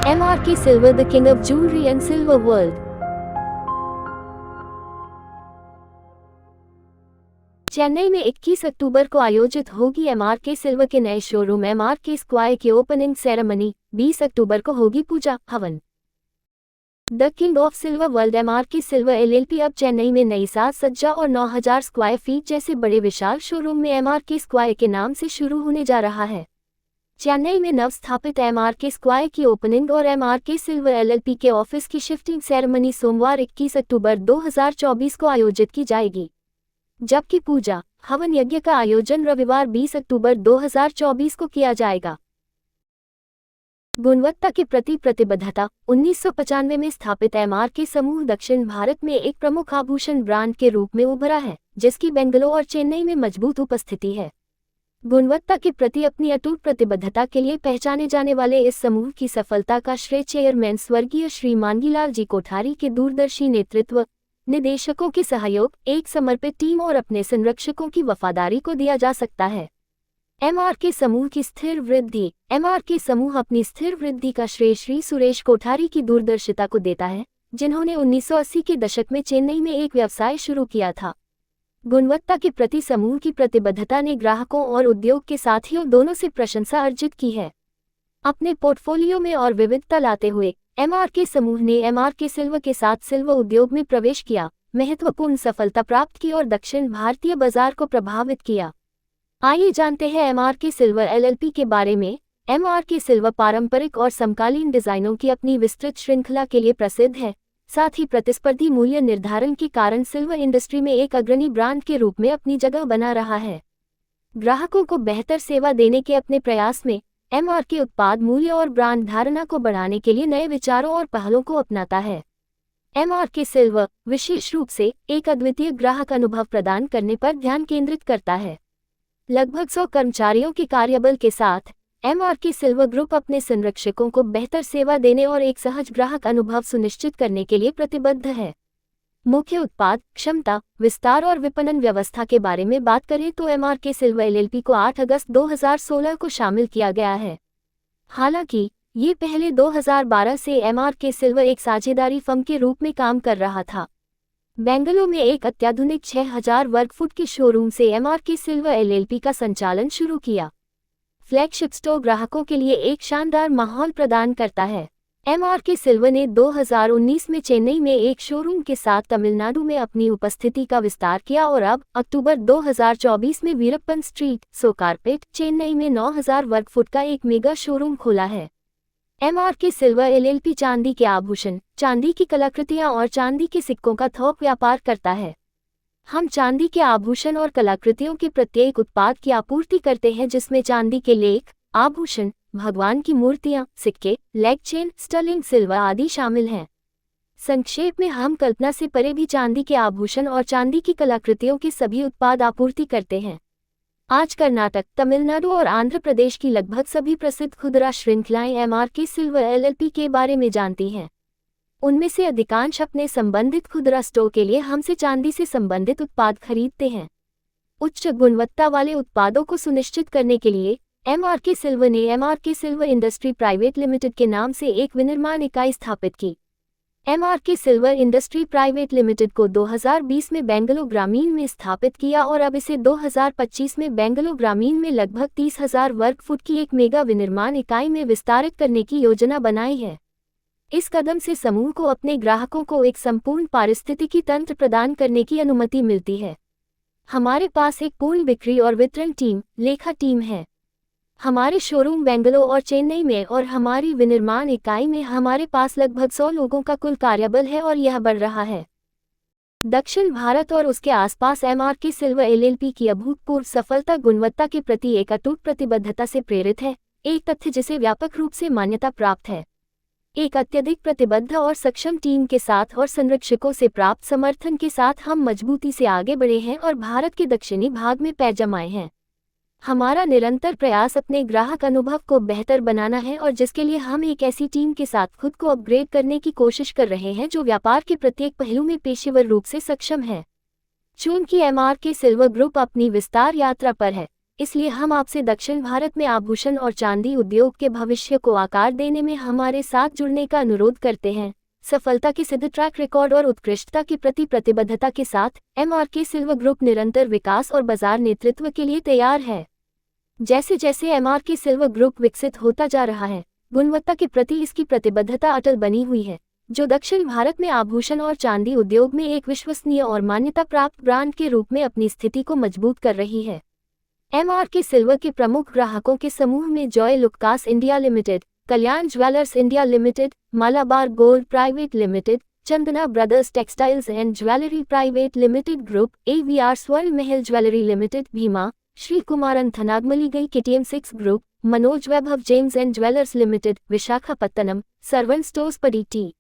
MRK Silver, the king of jewelry and silver world. Chennai में 21 अक्टूबर को आयोजित होगी MRK सिल्वर के नए शोरूम MRK स्क्वायर की ओपनिंग सेरेमनी। 20 अक्टूबर को होगी पूजा हवन। The king of silver world MRK silver LLP अब चेन्नई में नई साज सज्जा और 9000 स्क्वायर फीट जैसे बड़े विशाल शोरूम में MRK स्क्वायर के नाम से शुरू होने जा रहा है। चेन्नई में नव स्थापित MRK स्क्वायर की ओपनिंग और MRK सिल्वर LLP के ऑफिस की शिफ्टिंग सेरेमनी सोमवार 21 अक्टूबर 2024 को आयोजित की जाएगी, जबकि पूजा हवन यज्ञ का आयोजन रविवार 20 अक्टूबर 2024 को किया जाएगा। गुणवत्ता के प्रति प्रतिबद्धता। 1995 में स्थापित MRK समूह दक्षिण भारत में एक प्रमुख आभूषण ब्रांड के रूप में उभरा है, जिसकी बेंगलुरु और चेन्नई में मजबूत उपस्थिति है। गुणवत्ता के प्रति अपनी अटूट प्रतिबद्धता के लिए पहचाने जाने वाले इस समूह की सफलता का श्रेय चेयरमैन स्वर्गीय श्री मांगीलाल जी कोठारी के दूरदर्शी नेतृत्व, निदेशकों के सहयोग, एक समर्पित टीम और अपने संरक्षकों की वफादारी को दिया जा सकता है। MRK समूह की स्थिर वृद्धि। MRK समूह अपनी स्थिर वृद्धि का श्रेय श्री सुरेश कोठारी की दूरदर्शिता को देता है, जिन्होंने 1980 के दशक में चेन्नई में एक व्यवसाय शुरू किया था। गुणवत्ता के प्रति समूह की प्रतिबद्धता ने ग्राहकों और उद्योग के साथियों दोनों से प्रशंसा अर्जित की है। अपने पोर्टफोलियो में और विविधता लाते हुए MRK समूह ने MRK सिल्वर के साथ सिल्वर उद्योग में प्रवेश किया, महत्वपूर्ण सफलता प्राप्त की और दक्षिण भारतीय बाजार को प्रभावित किया। आइए जानते हैं MRK सिल्वर LLP के बारे में। MRK सिल्वर पारंपरिक और समकालीन डिजाइनों की अपनी विस्तृत श्रृंखला के लिए प्रसिद्ध है, साथ ही प्रतिस्पर्धी मूल्य निर्धारण के कारण सिल्वर इंडस्ट्री में एक अग्रणी ब्रांड के रूप में अपनी जगह बना रहा है। ग्राहकों को बेहतर सेवा देने के अपने प्रयास में MRK उत्पाद मूल्य और ब्रांड धारणा को बढ़ाने के लिए नए विचारों और पहलों को अपनाता है। MRK सिल्वर विशेष रूप से एक अद्वितीय ग्राहक अनुभव प्रदान करने पर ध्यान केंद्रित करता है। लगभग 100 कर्मचारियों के कार्यबल के साथ MRK सिल्वर ग्रुप अपने संरक्षकों को बेहतर सेवा देने और एक सहज ग्राहक अनुभव सुनिश्चित करने के लिए प्रतिबद्ध है। मुख्य उत्पाद क्षमता, विस्तार और विपणन व्यवस्था के बारे में बात करें तो MRK सिल्वर LLP को 8 अगस्त 2016 को शामिल किया गया है। हालांकि ये पहले 2012 से MRK सिल्वर एक साझेदारी फर्म के रूप में काम कर रहा था। बेंगलुरु में एक अत्याधुनिक 6000 वर्ग फुट के शोरूम से MRK सिल्वर LLP का संचालन शुरू किया। फ्लैगशिप स्टोर ग्राहकों के लिए एक शानदार माहौल प्रदान करता है। MRK सिल्वर ने 2019 में चेन्नई में एक शोरूम के साथ तमिलनाडु में अपनी उपस्थिति का विस्तार किया और अब अक्टूबर 2024 में वीरप्पन स्ट्रीट, सोकारपेट, चेन्नई में 9000 वर्ग फुट का एक मेगा शोरूम खोला है। MRK सिल्वर LLP चांदी के आभूषण, चांदी की कलाकृतियां और चांदी के सिक्कों का थोक व्यापार करता है। हम चांदी के आभूषण और कलाकृतियों के प्रत्येक उत्पाद की आपूर्ति करते हैं, जिसमें चांदी के लेख, आभूषण, भगवान की मूर्तियां, सिक्के, लेग चेन, स्टर्लिंग सिल्वर आदि शामिल हैं। संक्षेप में हम कल्पना से परे भी चांदी के आभूषण और चांदी की कलाकृतियों के सभी उत्पाद आपूर्ति करते हैं। आज कर्नाटक, तमिलनाडु और आंध्र प्रदेश की लगभग सभी प्रसिद्ध खुदरा श्रृंखलाएं MRK सिल्वर LLP के बारे में जानती हैं। उनमें से अधिकांश अपने संबंधित खुदरा स्टोर के लिए हमसे चांदी से संबंधित उत्पाद खरीदते हैं। उच्च गुणवत्ता वाले उत्पादों को सुनिश्चित करने के लिए MRK सिल्वर ने MRK silver industry private limited के नाम से एक विनिर्माण इकाई स्थापित की। MRK silver industry private limited को 2020 में बेंगलुरु ग्रामीण में स्थापित किया और अब इसे 2025 में बेंगलुरु ग्रामीण में लगभग 30,000 वर्ग फुट की एक मेगा विनिर्माण इकाई में विस्तारित करने की योजना बनाई है। इस कदम से समूह को अपने ग्राहकों को एक संपूर्ण पारिस्थितिकी तंत्र प्रदान करने की अनुमति मिलती है। हमारे पास एक पूर्ण बिक्री और वितरण टीम, लेखा टीम है। हमारे शोरूम बेंगलुरु और चेन्नई में और हमारी विनिर्माण इकाई में हमारे पास लगभग 100 लोगों का कुल कार्यबल है और यह बढ़ रहा है। दक्षिण भारत और उसके आसपास MRK सिल्वर LLP की अभूतपूर्व सफलता गुणवत्ता के प्रति एक अटूट प्रतिबद्धता से प्रेरित है, एक तथ्य जिसे व्यापक रूप से मान्यता प्राप्त है। एक अत्यधिक प्रतिबद्ध और सक्षम टीम के साथ और संरक्षकों से प्राप्त समर्थन के साथ हम मजबूती से आगे बढ़े हैं और भारत के दक्षिणी भाग में पैर जमाए हैं। हमारा निरंतर प्रयास अपने ग्राहक अनुभव को बेहतर बनाना है और जिसके लिए हम एक ऐसी टीम के साथ खुद को अपग्रेड करने की कोशिश कर रहे हैं जो व्यापार के प्रत्येक पहलू में पेशेवर रूप से सक्षम है। चूंकि MRK सिल्वर ग्रुप अपनी विस्तार यात्रा पर है, इसलिए हम आपसे दक्षिण भारत में आभूषण और चांदी उद्योग के भविष्य को आकार देने में हमारे साथ जुड़ने का अनुरोध करते हैं। सफलता के सिद्ध ट्रैक रिकॉर्ड और उत्कृष्टता के प्रति प्रतिबद्धता के साथ एमआरके सिल्वर ग्रुप निरंतर विकास और बाजार नेतृत्व के लिए तैयार है। जैसे जैसे एमआरके सिल्वर ग्रुप विकसित होता जा रहा है, गुणवत्ता के प्रति इसकी प्रतिबद्धता अटल बनी हुई है, जो दक्षिण भारत में आभूषण और चांदी उद्योग में एक विश्वसनीय और मान्यता प्राप्त ब्रांड के रूप में अपनी स्थिति को मजबूत कर रही है। एमआरके सिल्वर के प्रमुख ग्राहकों के समूह में Joy Alukkas India limited, Kalyan jewellers India limited, Malabar gold private limited, Chandana brothers textiles and jewellery private limited group, AVR Swarna Mahal jewellery limited, Bhima, Shri Kumaran Thangamaligai KTM 6 group, Manoj Vaibhav gems and jewellers limited, Visakhapatnam, Saravana stores पडीटी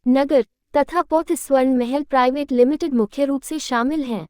नगर तथा पोथ स्वर्ण महल प्राइवेट लिमिटेड मुख्य रूप से शामिल हैं।